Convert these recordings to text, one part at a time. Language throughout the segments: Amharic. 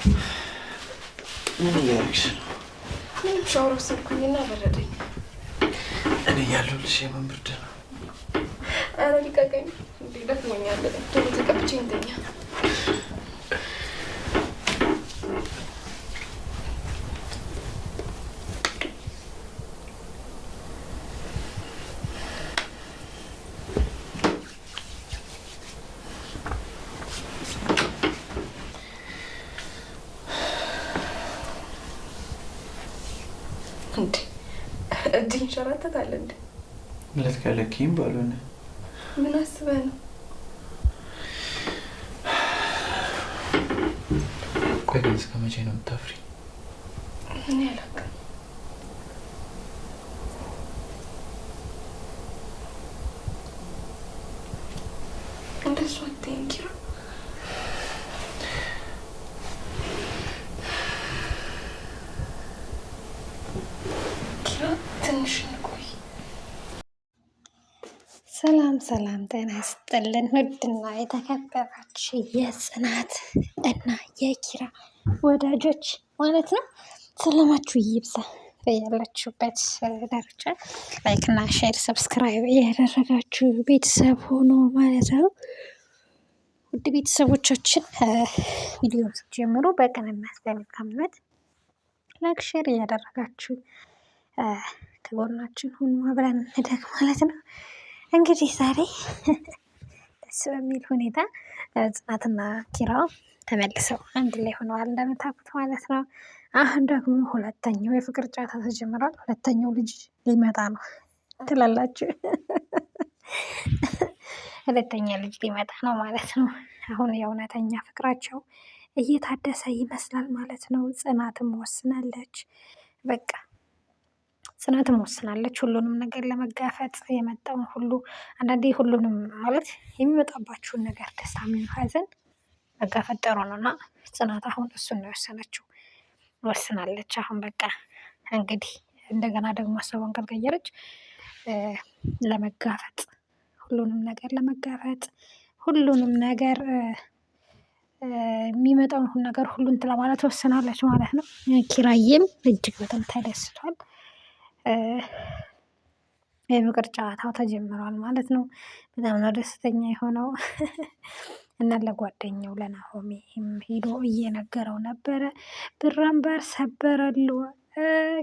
ምን እያደረግሽ ነው? ምንም ሻወር ወሰድኩኝና በረደኝ። እኔ እያለሁልሽ የምን ብርድ ነው? ኧረ ልቀቀኝ። እንዴ ደክሞኛል። ቶሎ ተቀብቼ እንተኛ። እንዴ እጅ ይንሸራተታል እንዴ? ልትከለኪኝ ባልሆነ ምን አስበህ ነው? ቆይ ግን እስከ መቼ ነው የምታፍሪ? እኔ አላውቅም። እንደሱ አትይኝ ኪራ። ትንሽ እንቆይ። ሰላም ሰላም፣ ጤና ይስጥልን ውድና የተከበራችሁ የጽናት እና የኪራ ወዳጆች ማለት ነው። ሰላማችሁ ይብዛ ያላችሁበት ዳርቻ። ላይክ እና ሼር ሰብስክራይብ እያደረጋችሁ ቤተሰብ ሆኖ ማለት ነው። ውድ ቤተሰቦቻችን ቪዲዮ ስትጀምሩ በቅንነት በመልካምነት ላይክ ሼር እያደረጋችሁ ከጎናችን ሁኑ፣ አብረን እንደግ ማለት ነው። እንግዲህ ዛሬ ደስ በሚል ሁኔታ ጽናትና ኪራ ተመልሰው አንድ ላይ ሆነዋል እንደምታውቁት ማለት ነው። አሁን ደግሞ ሁለተኛው የፍቅር ጨዋታ ተጀምሯል። ሁለተኛው ልጅ ሊመጣ ነው ትላላችሁ። ሁለተኛ ልጅ ሊመጣ ነው ማለት ነው። አሁን የእውነተኛ ፍቅራቸው እየታደሰ ይመስላል ማለት ነው። ጽናትም ወስናለች። በቃ ጽናትም ወስናለች ሁሉንም ነገር ለመጋፈጥ የመጣውን ሁሉ። አንዳንዴ ሁሉንም ማለት የሚመጣባችሁን ነገር ደስታ፣ ምን ሐዘን መጋፈጥ ጥሩ ነው እና ጽናት አሁን እሱን ነው የወሰነችው፣ ወስናለች። አሁን በቃ እንግዲህ እንደገና ደግሞ ሀሳቧን ካልቀየረች ለመጋፈጥ ሁሉንም ነገር ለመጋፈጥ ሁሉንም ነገር የሚመጣውን ነገር ሁሉን ለማለት ወስናለች ማለት ነው። ኪራዬም እጅግ በጣም ተደስቷል። የፍቅር ጨዋታው ተጀምሯል ማለት ነው። በጣም ነው ደስተኛ የሆነው እና ለጓደኛው ለናሆሜም ሄዶ እየነገረው ነበረ። ብራምባር ሰበረሉ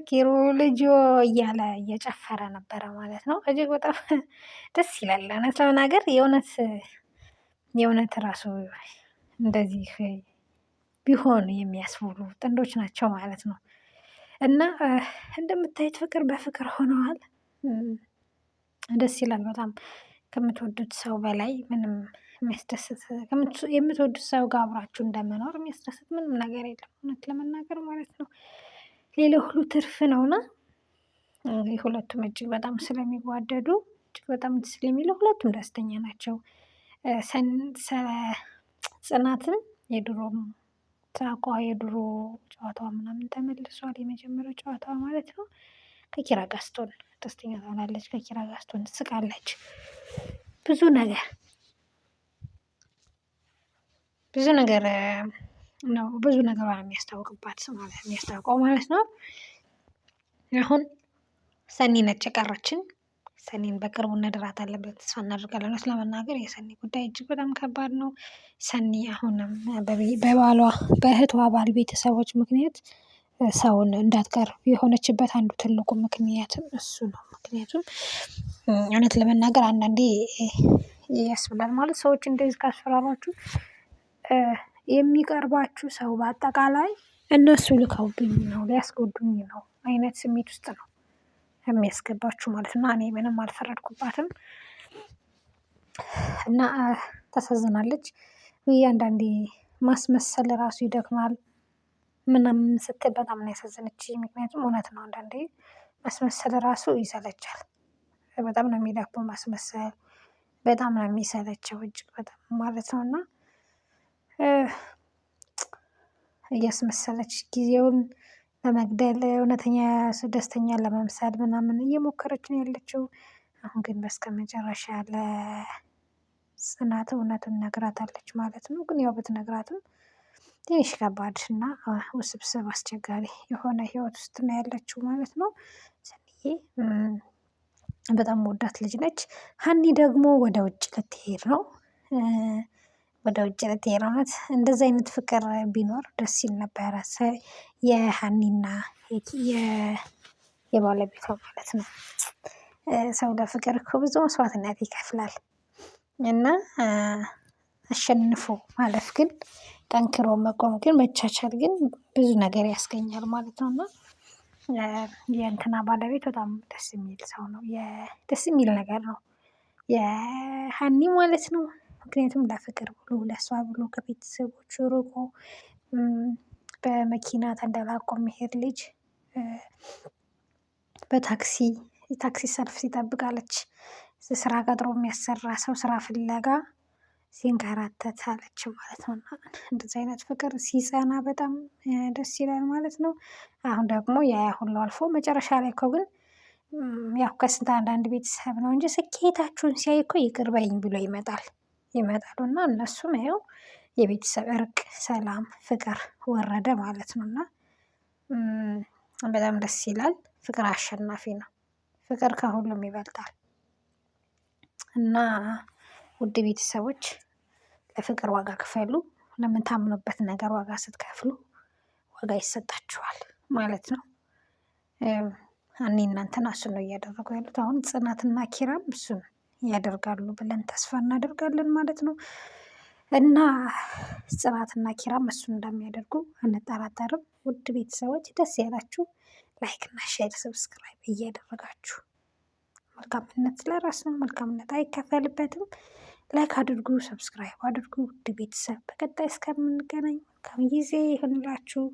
ኪሩ ልጆ እያለ እየጨፈረ ነበረ ማለት ነው። እጅግ በጣም ደስ ይላል። እውነት ለመናገር የእውነት ራሱ እንደዚህ ቢሆን የሚያስብሉ ጥንዶች ናቸው ማለት ነው። እና እንደምታዩት ፍቅር በፍቅር ሆነዋል። ደስ ይላል በጣም። ከምትወዱት ሰው በላይ ምንም የሚያስደስት የምትወዱት ሰው ጋር አብራችሁ እንደመኖር የሚያስደስት ምንም ነገር የለም፣ እውነት ለመናገር ማለት ነው። ሌላው ሁሉ ትርፍ ነውና ሁለቱም እጅግ በጣም ስለሚዋደዱ እጅግ በጣም ስለሚለው ሁለቱም ደስተኛ ናቸው። ጽናትም የድሮም ሳቋ የድሮ ጨዋታዋ ምናምን ተመልሷል። የመጀመሪያው ጨዋታዋ ማለት ነው። ከኪራ ጋር ስትሆን ደስተኛ ትሆናለች። ከኪራ ጋር ስትሆን ትስቃለች። ብዙ ነገር ነው ብዙ ነገር የሚያስታውቅባት ማለት የሚያስታውቀው ማለት ነው። አሁን ሰኒ ነች የቀረችን። ሰኒን በቅርቡ እንድራታለን ብለን ተስፋ እናደርጋለን። እውነት ለመናገር የሰኒ ጉዳይ እጅግ በጣም ከባድ ነው። ሰኒ አሁንም በባሏ በእህቷ ባል ቤተሰቦች ምክንያት ሰውን እንዳትቀርብ የሆነችበት አንዱ ትልቁ ምክንያትም እሱ ነው። ምክንያቱም እውነት ለመናገር አንዳንዴ ያስብላል ማለት ሰዎች እንደዚህ ካስፈራሯችሁ የሚቀርባችሁ ሰው በአጠቃላይ እነሱ ልከውብኝ ነው ሊያስጎዱኝ ነው አይነት ስሜት ውስጥ ነው የሚያስገባችሁ ማለት ነው። እኔ ምንም አልፈረድኩባትም እና ታሳዝናለች። አንዳንዴ ማስመሰል ራሱ ይደክማል ምናምን ስትል በጣም ነው ያሳዘነችኝ። ምክንያቱም እውነት ነው አንዳንዴ ማስመሰል ራሱ ይሰለቻል። በጣም ነው የሚደክመው ማስመሰል፣ በጣም ነው የሚሰለቸው እጅግ በጣም ማለት ነው። እና እያስመሰለች ጊዜውን ለመግደል እውነተኛ ደስተኛ ለመምሰል ምናምን እየሞከረች ነው ያለችው። አሁን ግን በስተመጨረሻ ለጽናት እውነቱን ነግራታለች ማለት ነው። ግን ያው ብትነግራትም ትንሽ ከባድ እና ውስብስብ አስቸጋሪ የሆነ ህይወት ውስጥ ነው ያለችው ማለት ነው። ሰኒዬ በጣም ወዳት ልጅ ነች። ሀኒ ደግሞ ወደ ውጭ ልትሄድ ነው። ወደ ውጭ ልትሄድ ነው። እንደዚህ አይነት ፍቅር ቢኖር ደስ ይል ነበረ። የሀኒና የባለቤቷ ማለት ነው። ሰው ለፍቅር እኮ ብዙ መስዋዕትነት ይከፍላል። እና አሸንፎ ማለፍ ግን ጠንክሮ መቆም ግን መቻቻል ግን ብዙ ነገር ያስገኛል ማለት ነው። እና የእንትና ባለቤት በጣም ደስ የሚል ሰው ነው። ደስ የሚል ነገር ነው የሀኒ ማለት ነው። ምክንያቱም ለፍቅር ብሎ ለሷ ብሎ ከቤተሰቦቹ ርቆ በመኪና ተንደላቆ የሚሄድ ልጅ በታክሲ የታክሲ ሰልፍ ሲጠብቃለች። ስራ ቀጥሮ የሚያሰራ ሰው ስራ ፍለጋ ሲንከራተት አለች ማለት ነው። እና እንደዚህ አይነት ፍቅር ሲጸና በጣም ደስ ይላል ማለት ነው። አሁን ደግሞ ያ ሁሉ አልፎ መጨረሻ ላይ እኮ ግን ያው ከስንት አንዳንድ ቤተሰብ ነው እንጂ ስኬታችሁን ሲያይ እኮ ይቅር በይኝ ብሎ ይመጣሉ እና እነሱም ይኸው የቤተሰብ እርቅ ሰላም ፍቅር ወረደ ማለት ነው። እና በጣም ደስ ይላል። ፍቅር አሸናፊ ነው። ፍቅር ከሁሉም ይበልጣል። እና ውድ ቤተሰቦች ለፍቅር ዋጋ ክፈሉ። ለምታምኑበት ነገር ዋጋ ስትከፍሉ ዋጋ ይሰጣችኋል ማለት ነው። ሀኒና እንትና እሱን ነው እያደረጉ ያሉት። አሁን ጽናትና ኪራም እሱን ያደርጋሉ ብለን ተስፋ እናደርጋለን ማለት ነው። እና ጽናትና ኪራም እሱን እንደሚያደርጉ አንጠራጠርም። ውድ ቤተሰቦች ደስ ያላችሁ ላይክ እና ሼር ሰብስክራይብ እያደረጋችሁ መልካምነት ለራስ ነው። መልካምነት አይከፈልበትም። ላይክ አድርጉ፣ ሰብስክራይብ አድርጉ። ውድ ቤተሰብ በቀጣይ እስከምንገናኝ መልካም ጊዜ ይሁንላችሁ።